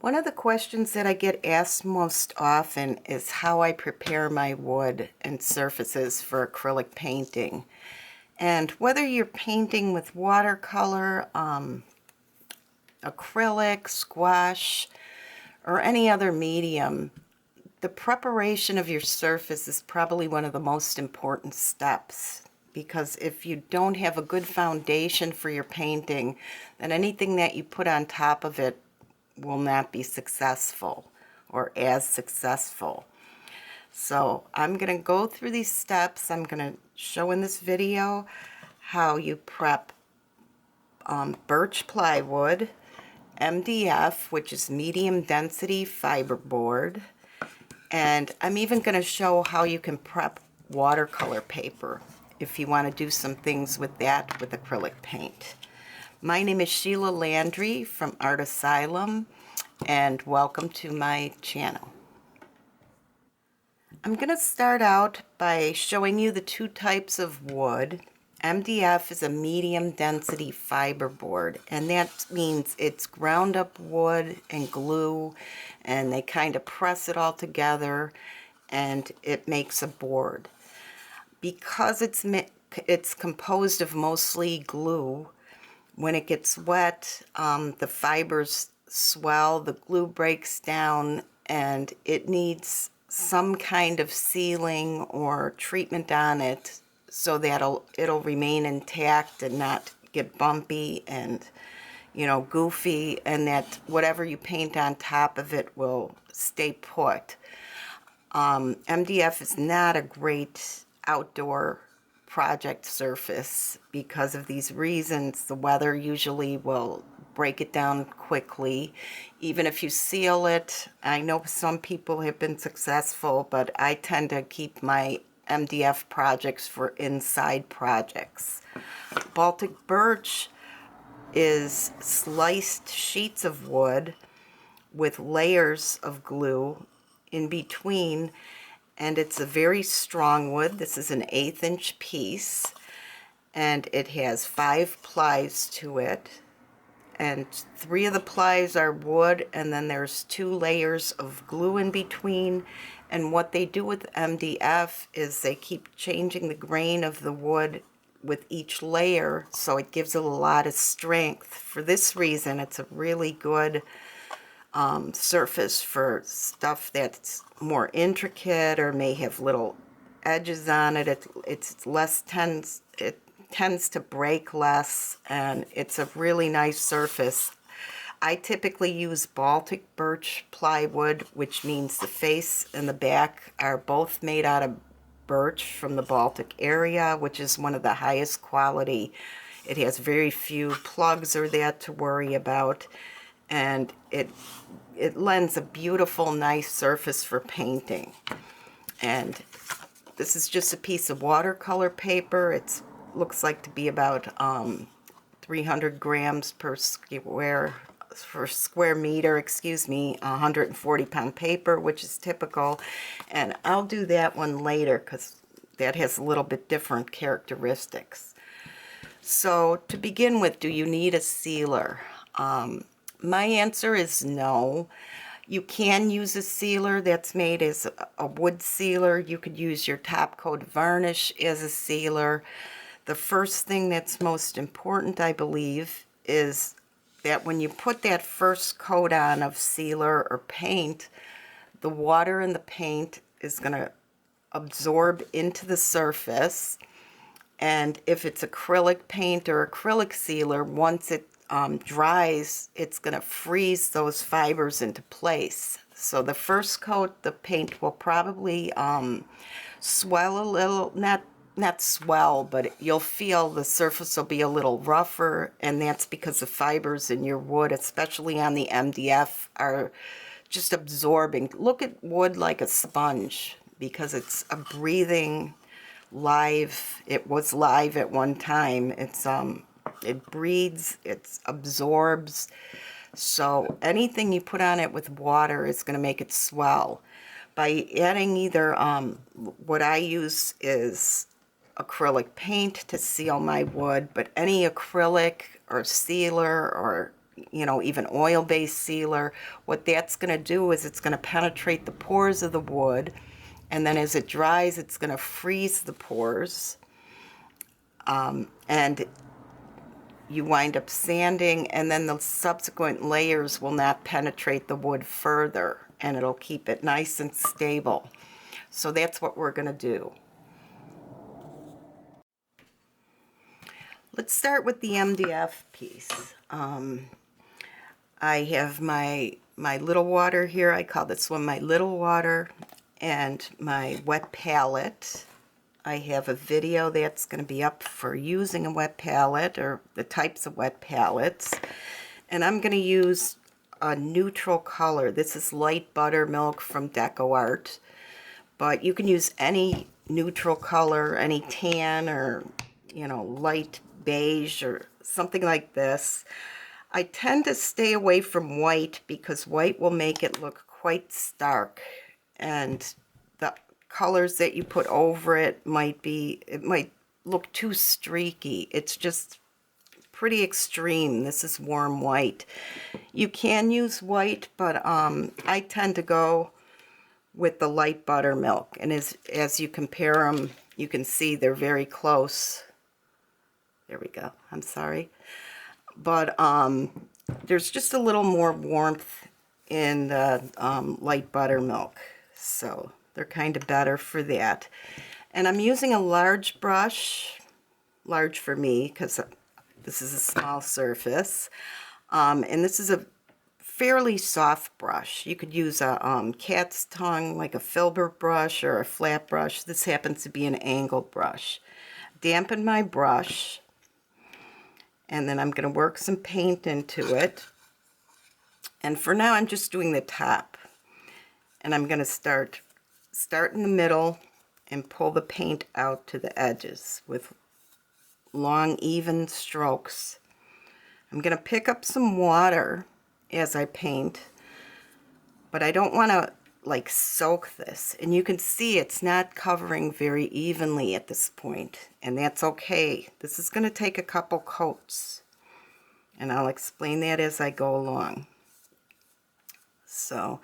One of the questions that I get asked most often is how I prepare my wood and surfaces for acrylic painting. And whether you're painting with watercolor, acrylic, squash, or any other medium, the preparation of your surface is probably one of the most important steps, because if you don't have a good foundation for your painting, then anything that you put on top of it will not be successful or as successful. So I'm going to go through these steps. I'm going to show in this video how you prep birch plywood, MDF, which is medium density fiberboard, and I'm even going to show how you can prep watercolor paper if you want to do some things with that with acrylic paint. My name is Sheila Landry from Art Asylum, and welcome to my channel. I'm going to start out by showing you the two types of wood. MDF is a medium density fiberboard, and that means it's ground up wood and glue, and they kind of press it all together and it makes a board. Because it's composed of mostly glue, when it gets wet, the fibers swell, the glue breaks down, and it needs some kind of sealing or treatment on it so that it'll remain intact and not get bumpy and, you know, goofy, and that whatever you paint on top of it will stay put. MDF is not a great outdoor project surface because of these reasons. The weather usually will break it down quickly. Even if you seal it, I know some people have been successful, but I tend to keep my MDF projects for inside projects. Baltic birch is sliced sheets of wood with layers of glue in between, and it's a very strong wood. This is an 1/8 inch piece, and it has 5 plies to it, and 3 of the plies are wood, and then there's 2 layers of glue in between. And what they do with MDF is they keep changing the grain of the wood with each layer, so it gives it a lot of strength. For this reason, it's a really good surface for stuff that's more intricate or may have little edges on it. It tends to break less, and it's a really nice surface. I typically use Baltic birch plywood, which means the face and the back are both made out of birch from the Baltic area, which is one of the highest quality. It has very few plugs or that to worry about, and it lends a beautiful, nice surface for painting. And this is just a piece of watercolor paper. It looks like to be about 300 grams per square meter, 140 pound paper, which is typical. And I'll do that one later because that has a little bit different characteristics. So to begin with, do you need a sealer? My answer is no. You can use a sealer that's made as a wood sealer. You could use your top coat varnish as a sealer. The first thing that's most important, I believe, is that when you put that first coat on of sealer or paint, the water in the paint is going to absorb into the surface. And if it's acrylic paint or acrylic sealer, once it dries, it's going to freeze those fibers into place. So the first coat, the paint will probably swell a little, not swell, but you'll feel the surface will be a little rougher, and that's because the fibers in your wood, especially on the MDF, are just absorbing. Look at wood like a sponge, because it's a breathing, live, it was live at one time. It breathes, it absorbs. So anything you put on it with water is going to make it swell. By adding either, what I use is acrylic paint to seal my wood, but any acrylic or sealer or you know, even oil-based sealer, what that's going to do is it's going to penetrate the pores of the wood, and then as it dries, it's going to freeze the pores, and you wind up sanding, and then the subsequent layers will not penetrate the wood further, and it'll keep it nice and stable. So that's what we're going to do. Let's start with the MDF piece. I have my little water here. I call this one my little water, and my wet palette. I have a video that's going to be up for using a wet palette, or the types of wet palettes. And I'm going to use a neutral color. This is light buttermilk from DecoArt, but you can use any neutral color, any tan, or, you know, light beige or something like this. I tend to stay away from white because white will make it look quite stark, and the colors that you put over it might look too streaky. It's just pretty extreme. This is warm white. You can use white, but I tend to go with the light buttermilk, and as you compare them, you can see they're very close. There we go. I'm sorry. But there's just a little more warmth in the light buttermilk, so they're kind of better for that. And I'm using a large brush, large for me because this is a small surface, and this is a fairly soft brush. You could use a cat's tongue, like a filbert brush, or a flat brush. This happens to be an angle brush. Dampen my brush, and then I'm going to work some paint into it. And for now, I'm just doing the top. And I'm going to start in the middle and pull the paint out to the edges with long, even strokes. I'm going to pick up some water as I paint, but I don't want to like soak this. And you can see it's not covering very evenly at this point, and that's okay. This is going to take a couple coats, and I'll explain that as I go along. So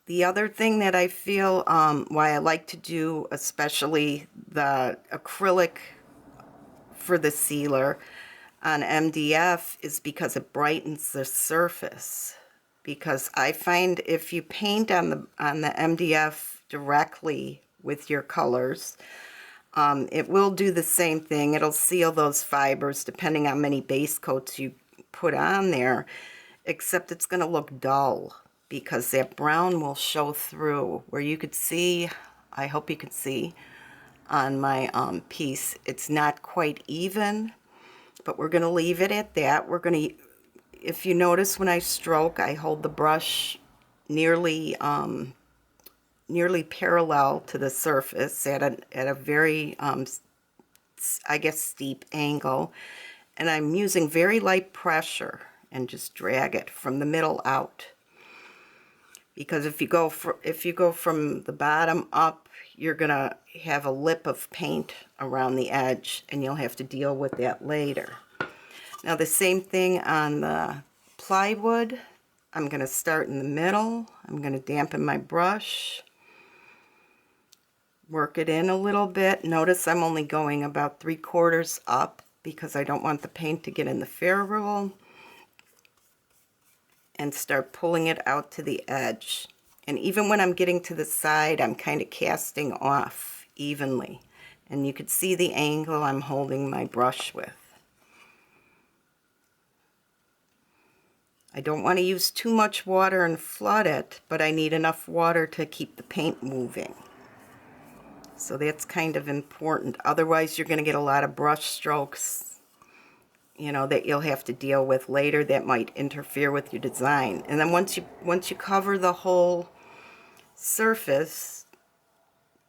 the other thing that I feel why I like to do, especially the acrylic for the sealer on MDF, is because it brightens the surface. Because I find if you paint on the MDF directly with your colors, it will do the same thing. It'll seal those fibers depending on how many base coats you put on there, except it's going to look dull because that brown will show through. Where you could see, I hope you could see on my piece, it's not quite even, but we're going to leave it at that. We're going to, if you notice when I stroke, I hold the brush nearly parallel to the surface at a very, I guess, steep angle. And I'm using very light pressure and just drag it from the middle out. Because if you go from the bottom up, you're going to have a lip of paint around the edge, and you'll have to deal with that later. Now the same thing on the plywood. I'm going to start in the middle. I'm going to dampen my brush, work it in a little bit. Notice I'm only going about 3/4 up because I don't want the paint to get in the ferrule, and start pulling it out to the edge. And even when I'm getting to the side, I'm kind of casting off evenly, and you could see the angle I'm holding my brush with. I don't want to use too much water and flood it, but I need enough water to keep the paint moving. So that's kind of important. Otherwise, you're going to get a lot of brush strokes, you know, that you'll have to deal with later that might interfere with your design. And then once you cover the whole surface,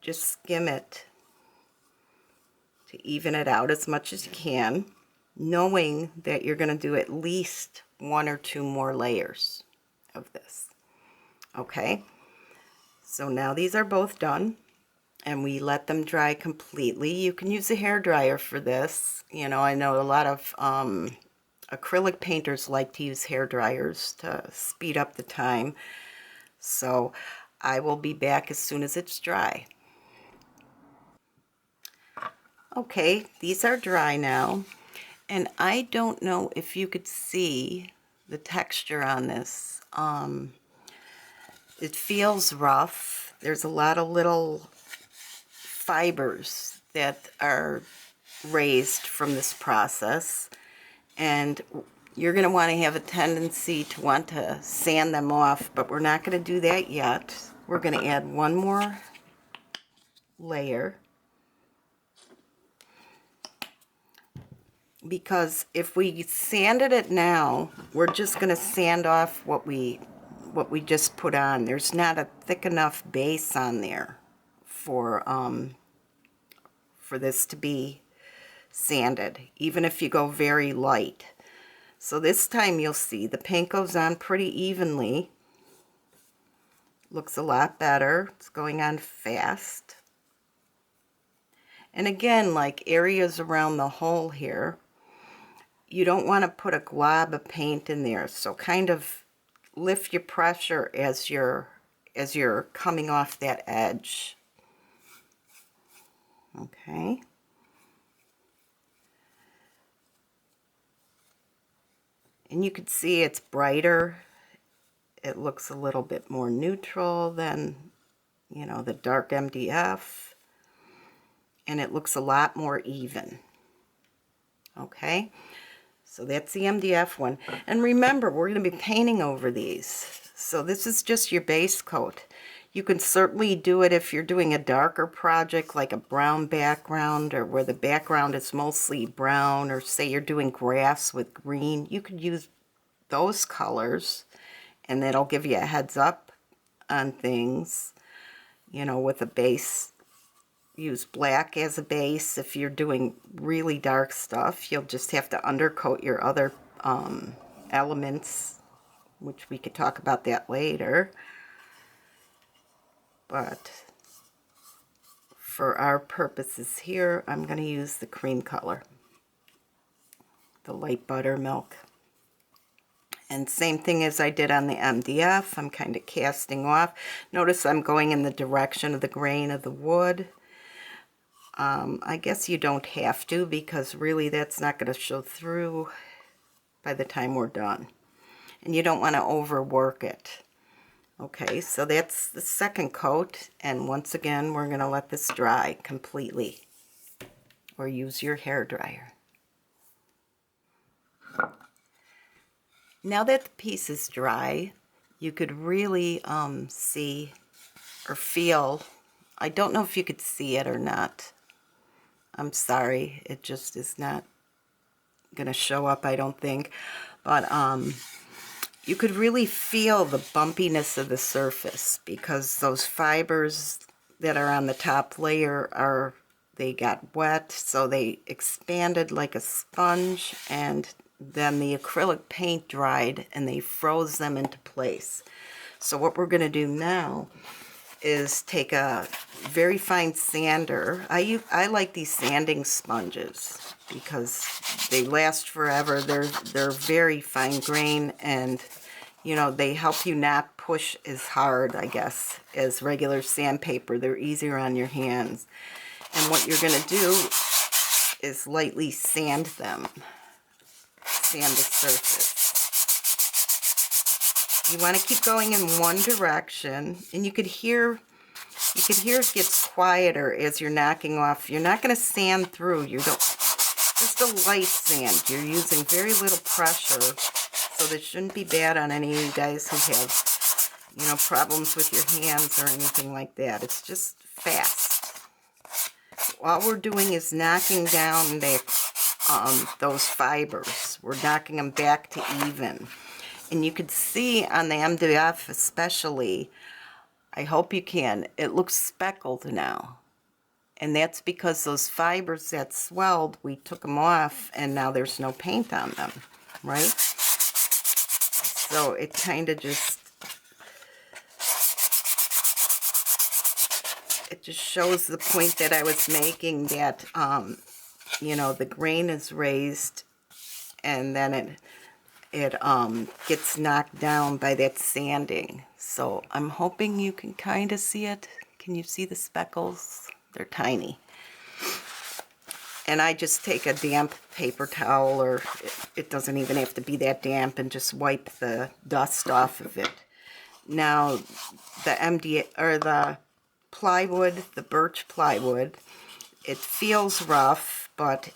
just skim it to even it out as much as you can, knowing that you're going to do at least 1 or 2 more layers of this. Okay, so now these are both done, and we let them dry completely. You can use a hair dryer for this. You know, I know a lot of acrylic painters like to use hair dryers to speed up the time. So I will be back as soon as it's dry. Okay, these are dry now, and I don't know if you could see the texture on this. It feels rough. There's a lot of little fibers that are raised from this process, and you're going to want to have a tendency to want to sand them off, but we're not going to do that yet. We're going to add one more layer, because if we sanded it now, we're just going to sand off what we just put on. There's not a thick enough base on there for this to be sanded, even if you go very light. So this time you'll see the paint goes on pretty evenly. Looks a lot better. It's going on fast. And again, like areas around the hole here, you don't want to put a glob of paint in there, so kind of lift your pressure as you're coming off that edge. Okay. And you can see it's brighter. It looks a little bit more neutral than, you know, the dark MDF. And it looks a lot more even. Okay. So that's the MDF one. And remember, we're going to be painting over these. So this is just your base coat. You can certainly do it if you're doing a darker project like a brown background, or where the background is mostly brown, or say you're doing grass with green. You could use those colors, and that'll give you a heads up on things, you know, with a base. Use black as a base. If you're doing really dark stuff, you'll just have to undercoat your other elements, which we could talk about that later. But for our purposes here, I'm going to use the cream color, the light buttermilk. And same thing as I did on the MDF, I'm kind of casting off. Notice I'm going in the direction of the grain of the wood. I guess you don't have to, because really that's not going to show through by the time we're done. And you don't want to overwork it. Okay, so that's the second coat, and once again we're going to let this dry completely, or use your hair dryer. Now that the piece is dry, you could really see or feel, I don't know if you could see it or not. I'm sorry, it just is not going to show up, I don't think. But you could really feel the bumpiness of the surface, because those fibers that are on the top layer they got wet, so they expanded like a sponge, and then the acrylic paint dried and they froze them into place. So what we're going to do now is take a very fine sander. I like these sanding sponges because they last forever. They're very fine grain, and you know, they help you not push as hard, I guess, as regular sandpaper. They're easier on your hands. And what you're going to do is lightly sand them. Sand the surface. You want to keep going in one direction, and you could hear it gets quieter as you're knocking off. You're not going to sand through. You don't. Just a light sand. You're using very little pressure, so this shouldn't be bad on any of you guys who have, you know, problems with your hands or anything like that. It's just fast. All we're doing is knocking down those fibers. We're knocking them back to even. And you could see on the MDF especially, I hope you can, it looks speckled now. And that's because those fibers that swelled, we took them off, and now there's no paint on them, right? So it kind of just, it just shows the point that I was making, that, you know, the grain is raised and then it gets knocked down by that sanding. So I'm hoping you can kind of see it. Can you see the speckles? They're tiny. And I just take a damp paper towel, or it doesn't even have to be that damp, and just wipe the dust off of it. Now, the MDF, or the plywood, the birch plywood, it feels rough, but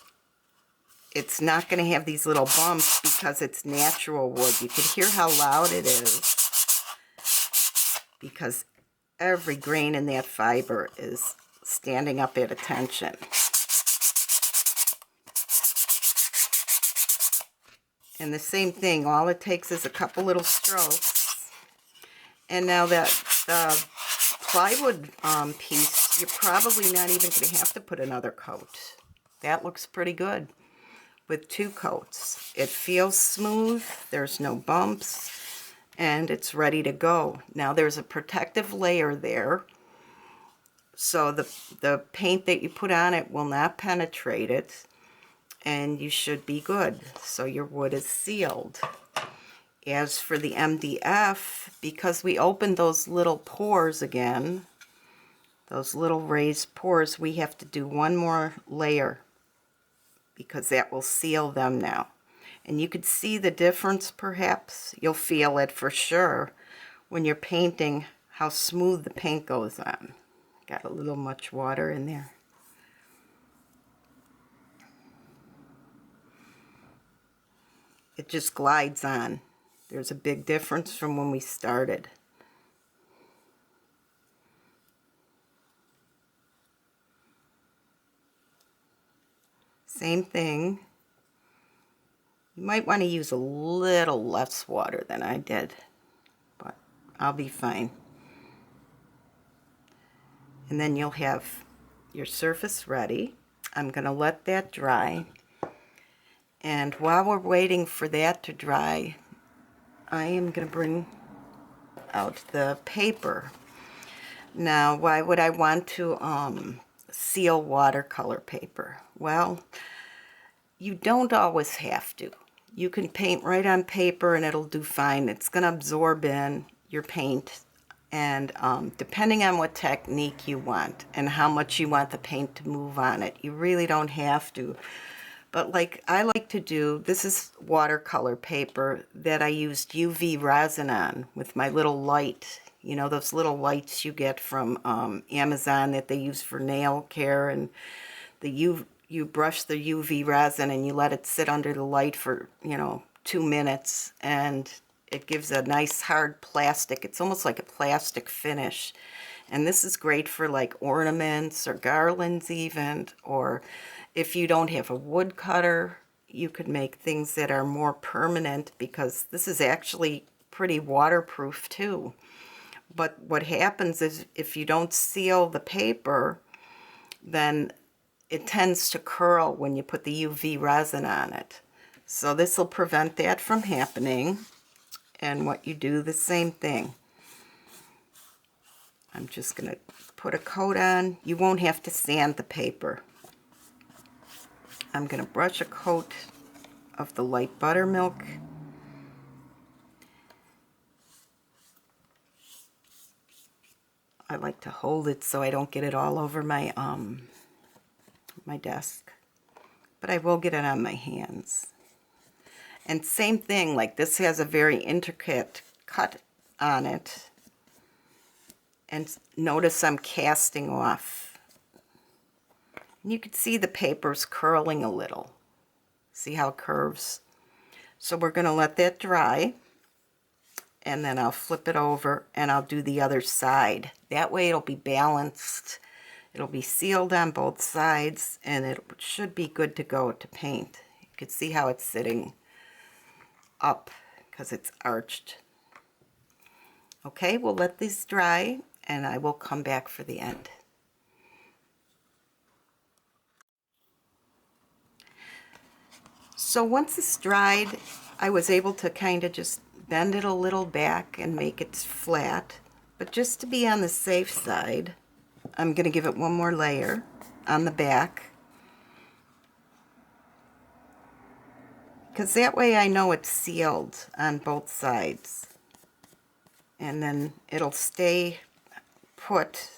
it's not going to have these little bumps because it's natural wood. You can hear how loud it is because every grain in that fiber is standing up at attention. And the same thing, all it takes is a couple little strokes. And now that the plywood piece, you're probably not even going to have to put another coat. That looks pretty good with 2 coats. It feels smooth, there's no bumps, and it's ready to go. Now there's a protective layer there, so the paint that you put on it will not penetrate it, and you should be good. So your wood is sealed. As for the MDF, because we opened those little pores again, those little raised pores, we have to do one more layer because that will seal them now. And you could see the difference perhaps. You'll feel it for sure when you're painting, how smooth the paint goes on. Got a little much water in there. It just glides on. There's a big difference from when we started. Same thing. You might want to use a little less water than I did, but I'll be fine. And then you'll have your surface ready. I'm going to let that dry. And while we're waiting for that to dry, I am going to bring out the paper. Now, why would I want to seal watercolor paper? Well, you don't always have to. You can paint right on paper and it'll do fine. It's going to absorb in your paint, and depending on what technique you want and how much you want the paint to move on it, you really don't have to. But like I like to do, this is watercolor paper that I used UV resin on with my little light. You know, those little lights you get from Amazon that they use for nail care, and you brush the UV resin and you let it sit under the light for, 2 minutes, and it gives a nice hard plastic. It's almost like a plastic finish. And this is great for like ornaments or garlands even, or if you don't have a wood cutter, you could make things that are more permanent, because this is actually pretty waterproof too. But what happens is if you don't seal the paper, then it tends to curl when you put the UV resin on it. So this will prevent that from happening. And what you do, the same thing. I'm just going to put a coat on. You won't have to sand the paper. I'm going to brush a coat of the light buttermilk. I like to hold it so I don't get it all over my my desk, but I will get it on my hands. And same thing, like this has a very intricate cut on it, and notice I'm casting off. And you can see the paper's curling a little. See how it curves? So we're going to let that dry, and then I'll flip it over and I'll do the other side. That way it'll be balanced. It'll be sealed on both sides, and it should be good to go to paint. You can see how it's sitting up because it's arched. Okay, we'll let these dry and I will come back for the end. So once it's dried, I was able to kind of just bend it a little back and make it flat. But just to be on the safe side, I'm going to give it one more layer on the back. because that way I know it's sealed on both sides. And then it'll stay put.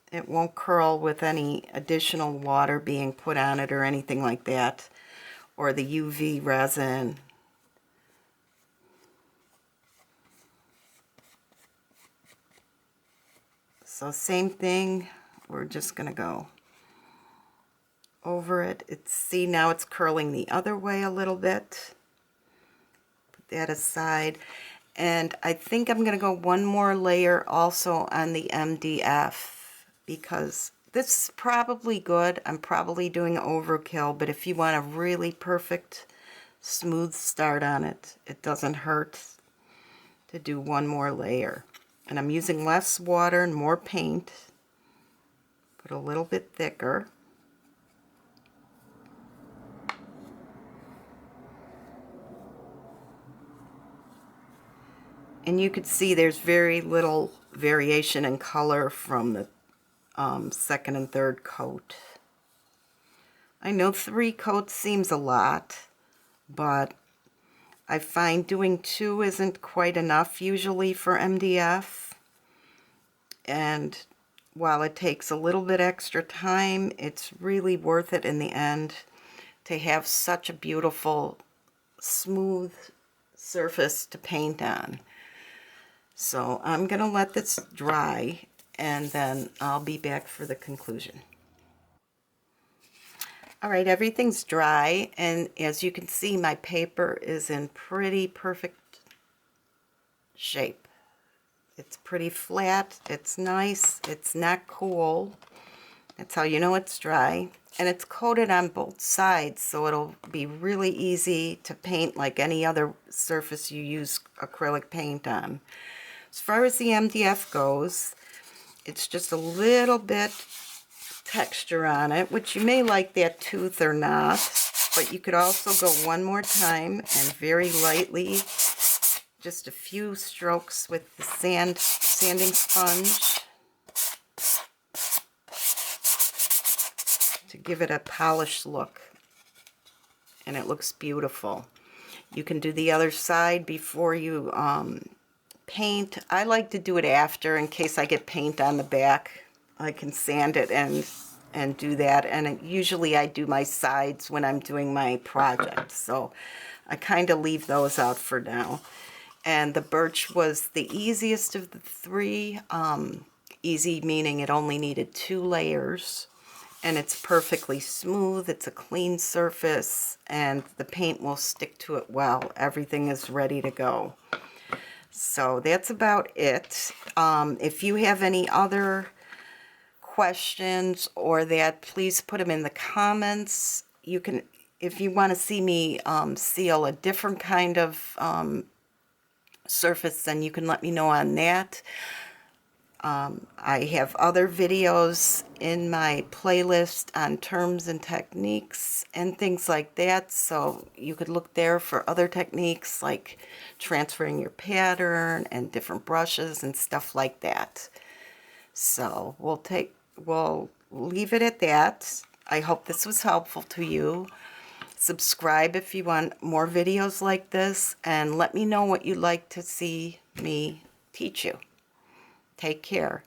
It won't curl with any additional water being put on it or anything like that, or the UV resin. So same thing, we're just gonna go over it. See, now it's curling the other way a little bit. Put that aside. And I think I'm gonna go one more layer also on the MDF, because this is probably good. I'm probably doing overkill, but if you want a really perfect smooth start on it, it doesn't hurt to do one more layer. And I'm using less water and more paint, but a little bit thicker. And you could see there's very little variation in color from the second and third coat. I know 3 coats seems a lot, but I find doing 2 isn't quite enough usually for MDF. And while it takes a little bit extra time, it's really worth it in the end to have such a beautiful, smooth surface to paint on. So I'm going to let this dry, and then I'll be back for the conclusion. Alright, everything's dry, and as you can see, my paper is in pretty perfect shape. It's pretty flat, it's nice, it's not cool. That's how you know it's dry. And it's coated on both sides, so it'll be really easy to paint like any other surface you use acrylic paint on. As far as the MDF goes, it's just a little bit texture on it, which you may like that tooth or not, but you could also go one more time and very lightly, just a few strokes with the sanding sponge to give it a polished look, and it looks beautiful. You can do the other side before you paint. I like to do it after in case I get paint on the back. I can sand it and do that, and usually I do my sides when I'm doing my project, so I kind of leave those out for now. And the birch was the easiest of the 3. Easy meaning it only needed 2 layers, and it's perfectly smooth. It's a clean surface, and the paint will stick to it well. Everything is ready to go. So that's about it. If you have any other questions or that, please put them in the comments. You can, if you want to see me seal a different kind of surface, then you can let me know on that. I have other videos in my playlist on terms and techniques and things like that, so you could look there for other techniques like transferring your pattern and different brushes and stuff like that. So we'll leave it at that. I hope this was helpful to you. Subscribe if you want more videos like this, and let me know what you'd like to see me teach you. Take care.